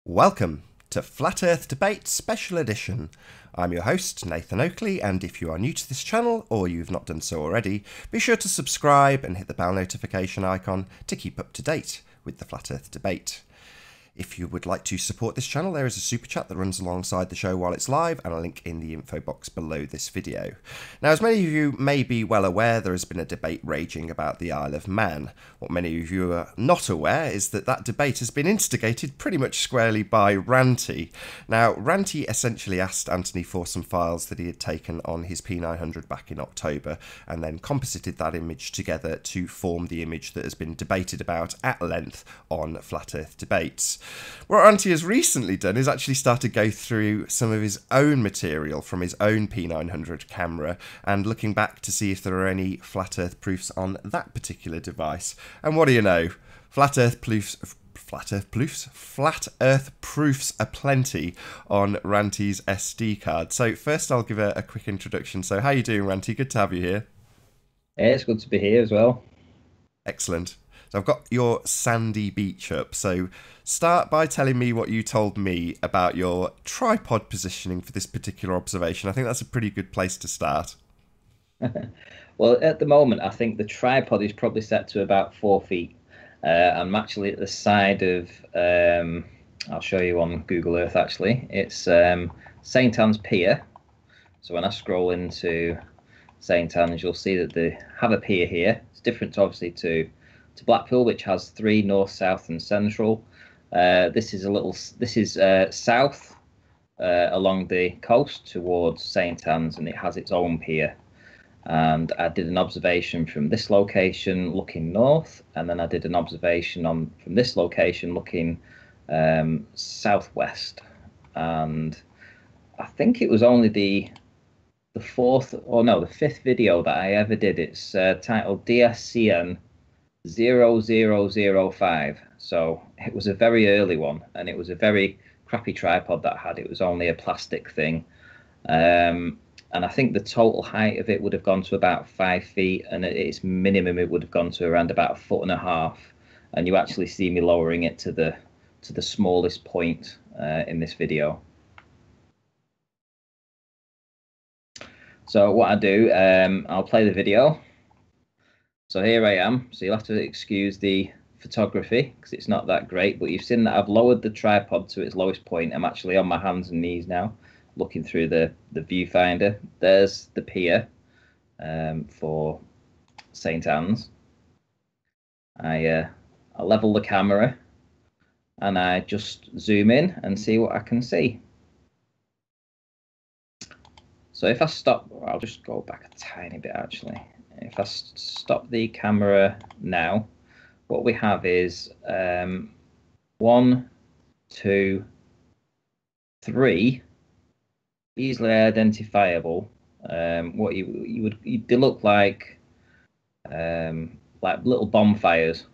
Welcome to Flat Earth Debate Special Edition. I'm your host, Nathan Oakley, and if you are new to this channel, or you've not done so already, be sure to subscribe and hit the bell notification icon to keep up to date with the Flat Earth Debate. If you would like to support this channel, there is a super chat that runs alongside the show while it's live, and a link in the info box below this video. Now, as many of you may be well aware, there has been a debate raging about the Isle of Man. What many of you are not aware is that that debate has been instigated pretty much squarely by Ranty. Now, Ranty essentially asked Anthony for some files that he had taken on his P900 back in October, and then composited that image together to form the image that has been debated about at length on Flat Earth Debates. What Ranty has recently done is actually start to go through some of his own material from his own P900 camera and looking back to see if there are any flat earth proofs on that particular device. And what do you know? Flat earth proofs aplenty on Ranty's SD card. So first I'll give a quick introduction. So how you doing, Ranty? Good to have you here. Yeah, it's good to be here as well. Excellent. So I've got your sandy beach up, so start by telling me what you told me about your tripod positioning for this particular observation. I think that's a pretty good place to start. Well, at the moment, I think the tripod is probably set to about 4 feet. I'm actually at the side of, I'll show you on Google Earth actually, it's St. Anne's Pier. So when I scroll into St. Anne's, you'll see that they have a pier here. It's different obviously to Blackpool, which has 3 north, south, and central. This is south along the coast towards St. Anne's, and it has its own pier. And I did an observation from this location looking north, and then I did an observation from this location looking southwest. And I think it was only the fifth video that I ever did. It's titled DSCN 0005. So it was a very early one, and it was a very crappy tripod that I had. It was only a plastic thing, and I think the total height of it would have gone to about 5 feet, and at its minimum it would have gone to around about 1.5 feet. And you actually see me lowering it to the smallest point in this video. So what I do, I'll play the video. So here I am. So you'll have to excuse the photography because it's not that great, but you've seen that I've lowered the tripod to its lowest point. I'm actually on my hands and knees now, looking through the viewfinder. There's the pier for St. Anne's. I level the camera and I just zoom in and see what I can see. So if I stop, I'll just go back a tiny bit actually. If I stop the camera now, what we have is 1, 2, 3 easily identifiable. What they look like little bonfires.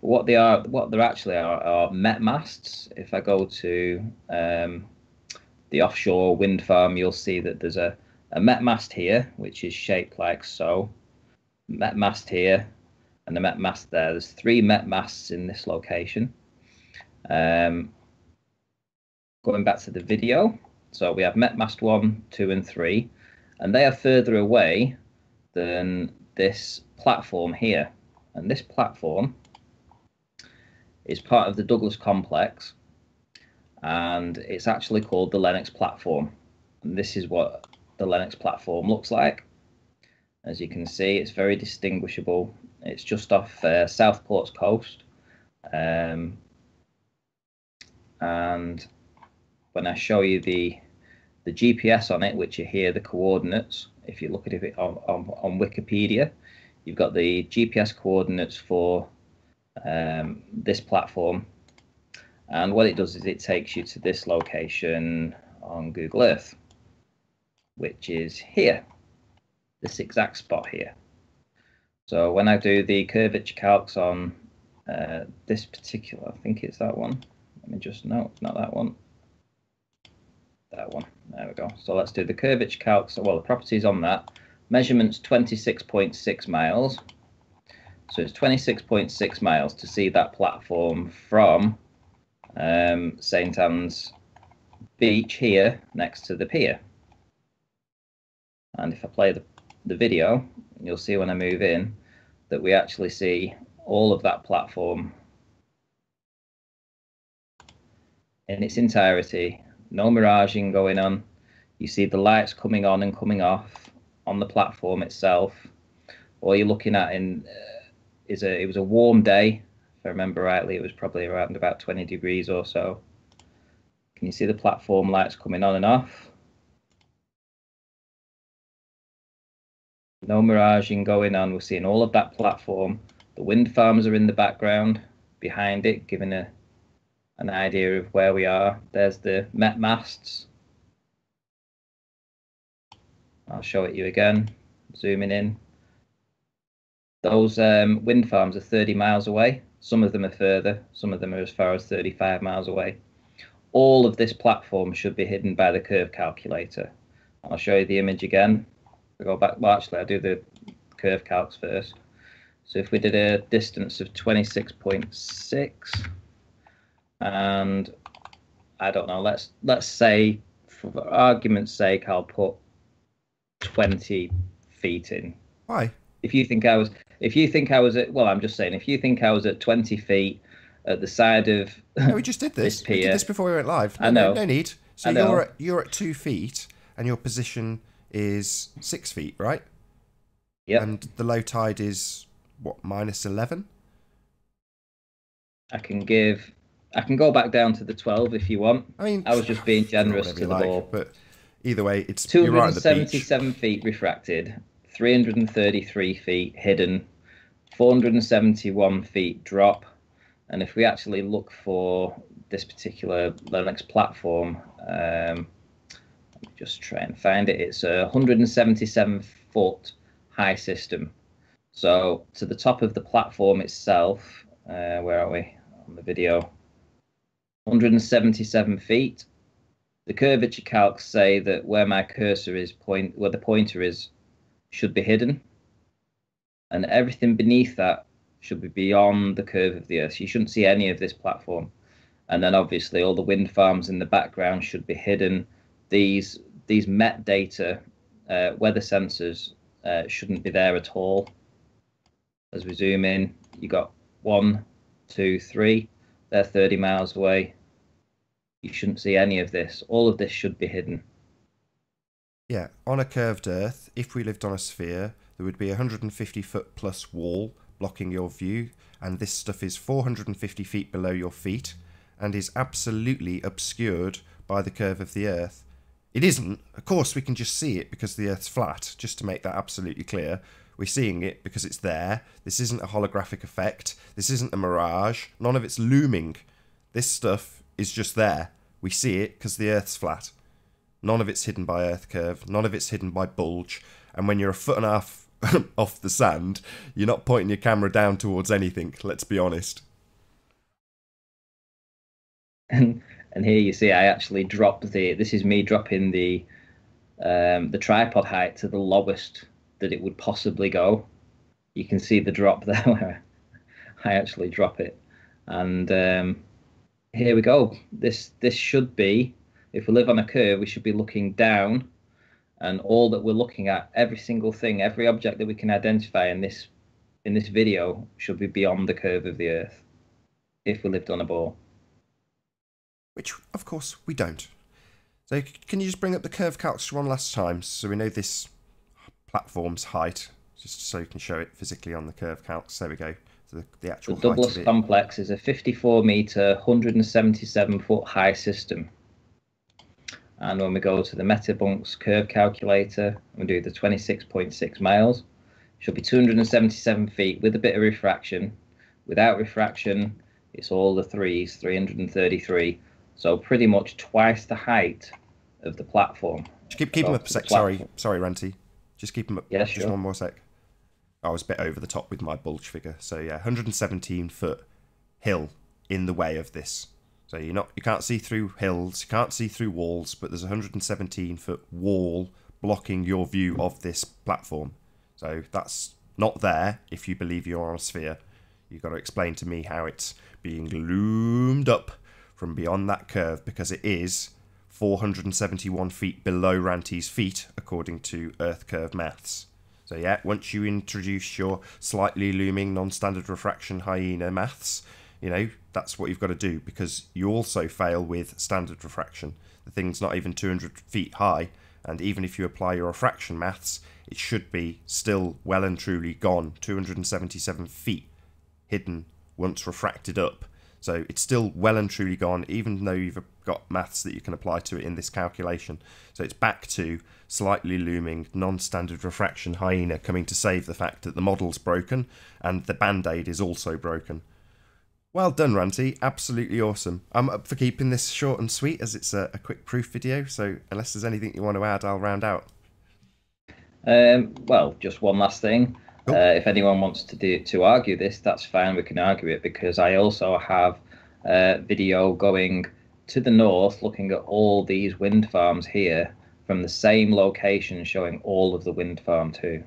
What they're actually are Met masts. If I go to the offshore wind farm, you'll see that there's a Met mast here, which is shaped like so. Met mast here and the Met mast there. There's 3 Met masts in this location. Going back to the video, so we have Met mast 1, 2, and 3, and they are further away than this platform here. And this platform is part of the Douglas complex, and it's actually called the Lennox platform. And this is what the Lennox platform looks like. As you can see, it's very distinguishable. It's just off Southport's coast. And when I show you the GPS on it, which are here, the coordinates, if you look at it on Wikipedia, you've got the GPS coordinates for this platform. And what it does is it takes you to this location on Google Earth, which is here. This exact spot here. So when I do the curvature calcs on this particular, I think it's that one. Let me just, no, it's not that one. That one. There we go. So let's do the curvature calcs. Well, the properties on that. Measurements 26.6 miles. So it's 26.6 miles to see that platform from St Anne's Beach here next to the pier. And if I play the video, you'll see when I move in that we actually see all of that platform in its entirety. No miraging going on. You see the lights coming on and coming off on the platform itself. All you're looking at it was a warm day. If I remember rightly, it was probably around about 20 degrees or so. Can you see the platform lights coming on and off? No miraging going on. We're seeing all of that platform. The wind farms are in the background behind it, giving an idea of where we are. There's the Met masts. I'll show it you again, zooming in. Those wind farms are 30 miles away. Some of them are further. Some of them are as far as 35 miles away. All of this platform should be hidden by the curve calculator. I'll show you the image again. We go back. Well, actually, I'll do the curve calcs first. So if we did a distance of 26.6, and I don't know, let's say, for argument's sake, I'll put 20 feet in. Why? If you think I was at, well, I'm just saying, if you think I was at 20 feet at the side of no, we just did this. We did this before we went live. No, I know. No need. So you're at 2 feet, and your position is 6 feet, right? Yep. And the low tide is what, -11? I can go back down to the 12 if you want. I mean, I was just being generous to the ball. But either way, it's 277 feet refracted, 333 feet hidden, 471 feet drop. And if we actually look for this particular Linux platform, let me just try and find it. It's a 177 foot high system. So to the top of the platform itself, where are we on the video? 177 feet. The curvature calcs say that where my cursor is, where the pointer is, should be hidden, and everything beneath that should be beyond the curve of the Earth. So you shouldn't see any of this platform. And then obviously all the wind farms in the background should be hidden. These Met data weather sensors shouldn't be there at all. As we zoom in, you got 1, 2, 3. They're 30 miles away. You shouldn't see any of this. All of this should be hidden. Yeah, on a curved Earth, if we lived on a sphere, there would be a 150 foot plus wall blocking your view, and this stuff is 450 feet below your feet and is absolutely obscured by the curve of the Earth. It isn't. Of course, we can just see it because the Earth's flat, just to make that absolutely clear. We're seeing it because it's there. This isn't a holographic effect. This isn't a mirage. None of it's looming. This stuff is just there. We see it because the Earth's flat. None of it's hidden by Earth curve. None of it's hidden by bulge. And when you're a foot and a half off the sand, you're not pointing your camera down towards anything, let's be honest. And here you see I actually dropped this is me dropping the tripod height to the lowest that it would possibly go. You can see the drop there where I actually drop it. And here we go. This should be, if we live on a curve, we should be looking down, and all that we're looking at, every single thing, every object that we can identify in this video should be beyond the curve of the Earth if we lived on a ball. Which, of course, we don't. So can you just bring up the curve calcs one last time so we know this platform's height, just so you can show it physically on the curve calcs. There we go. So the actual height Douglas of it. complex is a 54 meter, 177 foot high system. And when we go to the Metabunks curve calculator, we do the 26.6 miles. It should be 277 feet with a bit of refraction. Without refraction, it's all the threes, 333. So pretty much twice the height of the platform. Just keep them up a sec. Sorry, Ranty. Just keep them up. Yeah, just sure. one more sec. I was a bit over the top with my bulge figure. So yeah, 117 foot hill in the way of this. So you can't see through hills, you can't see through walls, but there's a 117 foot wall blocking your view of this platform. So that's not there if you believe you're on a sphere. You've got to explain to me how it's being loomed up from beyond that curve, because it is 471 feet below Ranty's feet, according to Earth curve maths. So yeah, once you introduce your slightly looming non-standard refraction hyena maths, you know, that's what you've got to do, because you also fail with standard refraction. The thing's not even 200 feet high, and even if you apply your refraction maths, it should be still well and truly gone, 277 feet hidden once refracted up. So it's still well and truly gone, even though you've got maths that you can apply to it in this calculation. So it's back to slightly looming non-standard refraction hyena, coming to save the fact that the model's broken and the band-aid is also broken. Well done, Ranty. Absolutely awesome. I'm up for keeping this short and sweet, as it's a quick proof video. So unless there's anything you want to add, I'll round out. Well, just one last thing. Cool. If anyone wants to argue this, that's fine. We can argue it, because I also have a video going to the north, looking at all these wind farms here from the same location, showing all of the wind farm too.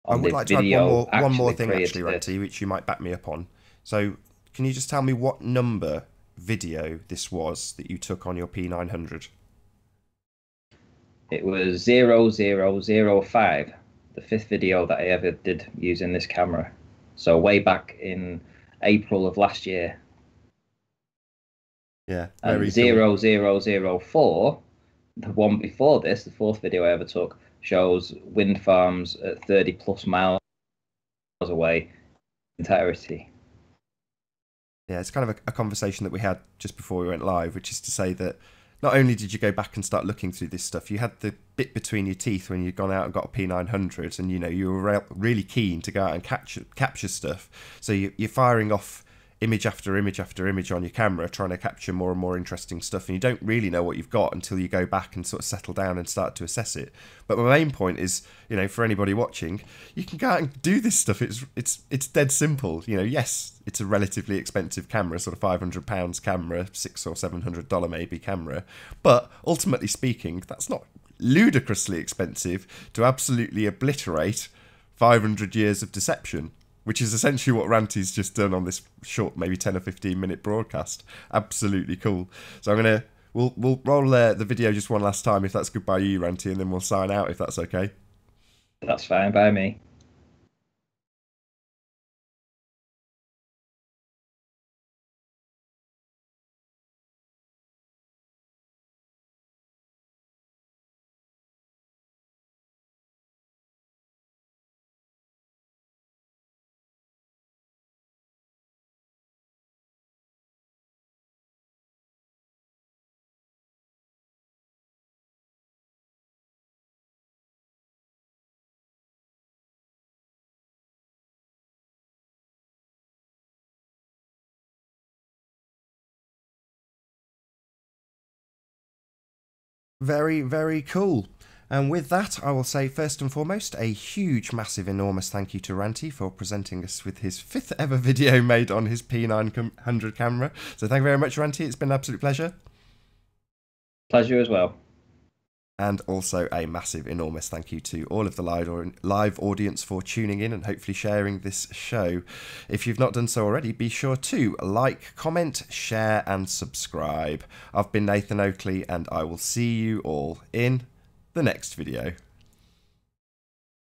I would like to add one more thing, actually, Ranty, which you might back me up on. So can you just tell me what number video this was that you took on your P900? It was 0005, the 5th video that I ever did using this camera. So way back in April of last year. Yeah. And 0004, the one before this, the 4th video I ever took, shows wind farms at 30 plus miles away entirety. Yeah, it's kind of a conversation that we had just before we went live, which is to say that not only did you go back and start looking through this stuff, you had the bit between your teeth when you'd gone out and got a P900, and you know you were really keen to go out and capture stuff. So you're firing off image after image after image on your camera, trying to capture more and more interesting stuff, and you don't really know what you've got until you go back and sort of settle down and start to assess it. But my main point is, you know, for anybody watching, you can go out and do this stuff. It's dead simple. You know, yes, it's a relatively expensive camera, sort of £500 camera, $600 or $700 maybe camera, but ultimately speaking, that's not ludicrously expensive to absolutely obliterate 500 years of deception, which is essentially what Ranty's just done on this short, maybe 10 or 15 minute broadcast. Absolutely cool. So we'll roll the video just one last time, if that's good by you, Ranty, and then we'll sign out, if that's okay. That's fine by me. Very, very cool. And with that, I will say first and foremost a huge, massive, enormous thank you to Ranty for presenting us with his 5th ever video made on his P900 camera. So thank you very much, Ranty. It's been an absolute pleasure. Pleasure as well. And also a massive, enormous thank you to all of the live audience for tuning in and hopefully sharing this show. If you've not done so already, be sure to like, comment, share and subscribe. I've been Nathan Oakley, and I will see you all in the next video.